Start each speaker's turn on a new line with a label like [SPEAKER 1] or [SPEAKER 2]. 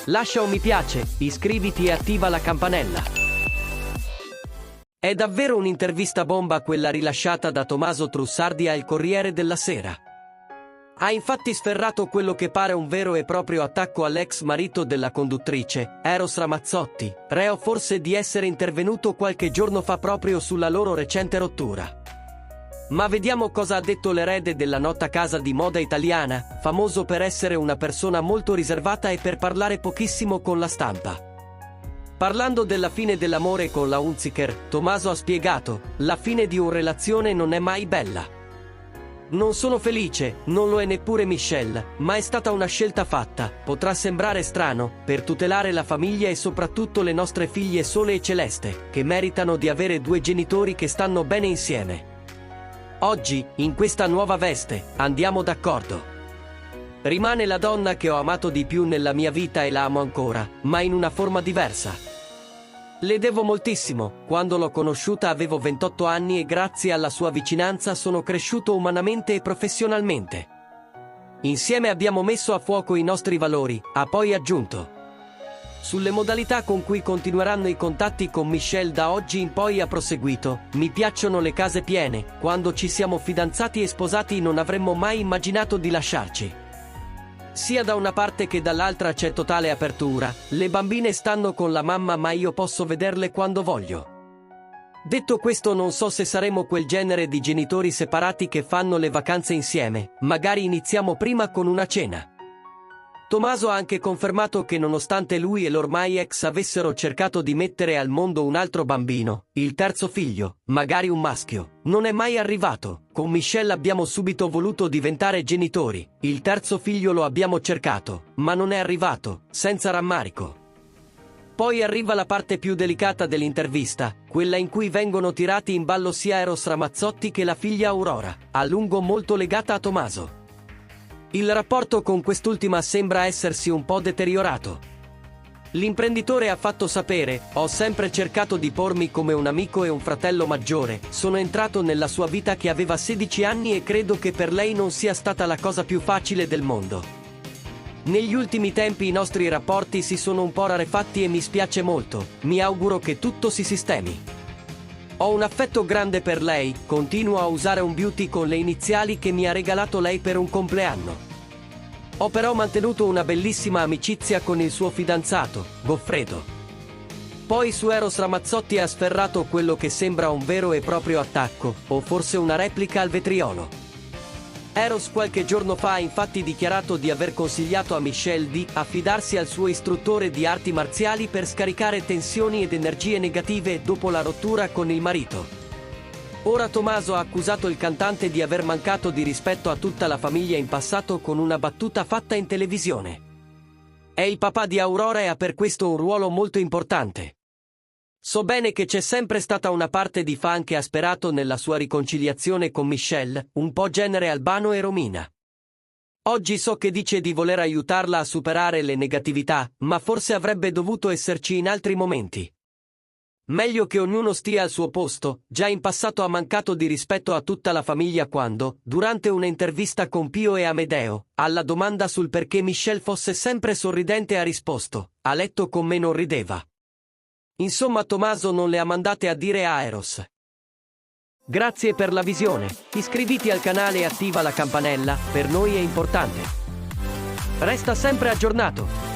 [SPEAKER 1] Lascia un mi piace, iscriviti e attiva la campanella. È davvero un'intervista bomba quella rilasciata da Tommaso Trussardi al Corriere della Sera. Ha infatti sferrato quello che pare un vero e proprio attacco all'ex marito della conduttrice, Eros Ramazzotti, reo forse di essere intervenuto qualche giorno fa proprio sulla loro recente rottura. Ma vediamo cosa ha detto l'erede della nota casa di moda italiana, famoso per essere una persona molto riservata e per parlare pochissimo con la stampa. Parlando della fine dell'amore con la Hunziker, Tommaso ha spiegato: la fine di una relazione non è mai bella. Non sono felice, non lo è neppure Michelle, ma è stata una scelta fatta, potrà sembrare strano, per tutelare la famiglia e soprattutto le nostre figlie Sole e Celeste, che meritano di avere due genitori che stanno bene insieme. Oggi, in questa nuova veste, andiamo d'accordo. Rimane la donna che ho amato di più nella mia vita e la amo ancora, ma in una forma diversa. Le devo moltissimo, quando l'ho conosciuta avevo 28 anni e grazie alla sua vicinanza sono cresciuto umanamente e professionalmente. Insieme abbiamo messo a fuoco i nostri valori, ha poi aggiunto. Sulle modalità con cui continueranno i contatti con Michelle da oggi in poi ha proseguito: mi piacciono le case piene, quando ci siamo fidanzati e sposati non avremmo mai immaginato di lasciarci. Sia da una parte che dall'altra c'è totale apertura, le bambine stanno con la mamma ma io posso vederle quando voglio. Detto questo, non so se saremo quel genere di genitori separati che fanno le vacanze insieme, magari iniziamo prima con una cena. Tommaso ha anche confermato che nonostante lui e l'ormai ex avessero cercato di mettere al mondo un altro bambino, il terzo figlio, magari un maschio, non è mai arrivato. Con Michelle abbiamo subito voluto diventare genitori, il terzo figlio lo abbiamo cercato, ma non è arrivato, senza rammarico. Poi arriva la parte più delicata dell'intervista, quella in cui vengono tirati in ballo sia Eros Ramazzotti che la figlia Aurora, a lungo molto legata a Tommaso. Il rapporto con quest'ultima sembra essersi un po' deteriorato. L'imprenditore ha fatto sapere: ho sempre cercato di pormi come un amico e un fratello maggiore, sono entrato nella sua vita che aveva 16 anni e credo che per lei non sia stata la cosa più facile del mondo. Negli ultimi tempi i nostri rapporti si sono un po' rarefatti e mi spiace molto, mi auguro che tutto si sistemi. Ho un affetto grande per lei, continuo a usare un beauty con le iniziali che mi ha regalato lei per un compleanno. Ho però mantenuto una bellissima amicizia con il suo fidanzato, Goffredo. Poi su Eros Ramazzotti ha sferrato quello che sembra un vero e proprio attacco, o forse una replica al vetriolo. Eros qualche giorno fa ha infatti dichiarato di aver consigliato a Michelle di affidarsi al suo istruttore di arti marziali per scaricare tensioni ed energie negative dopo la rottura con il marito. Ora Tommaso ha accusato il cantante di aver mancato di rispetto a tutta la famiglia in passato con una battuta fatta in televisione. È il papà di Aurora e ha per questo un ruolo molto importante. So bene che c'è sempre stata una parte di fan che ha sperato nella sua riconciliazione con Michelle, un po' genere Albano e Romina. Oggi so che dice di voler aiutarla a superare le negatività, ma forse avrebbe dovuto esserci in altri momenti. Meglio che ognuno stia al suo posto. Già in passato ha mancato di rispetto a tutta la famiglia quando, durante un'intervista con Pio e Amedeo, alla domanda sul perché Michelle fosse sempre sorridente ha risposto: a letto con me non rideva. Insomma, Tommaso non le ha mandate a dire a Eros. Grazie per la visione, iscriviti al canale e attiva la campanella, per noi è importante. Resta sempre aggiornato.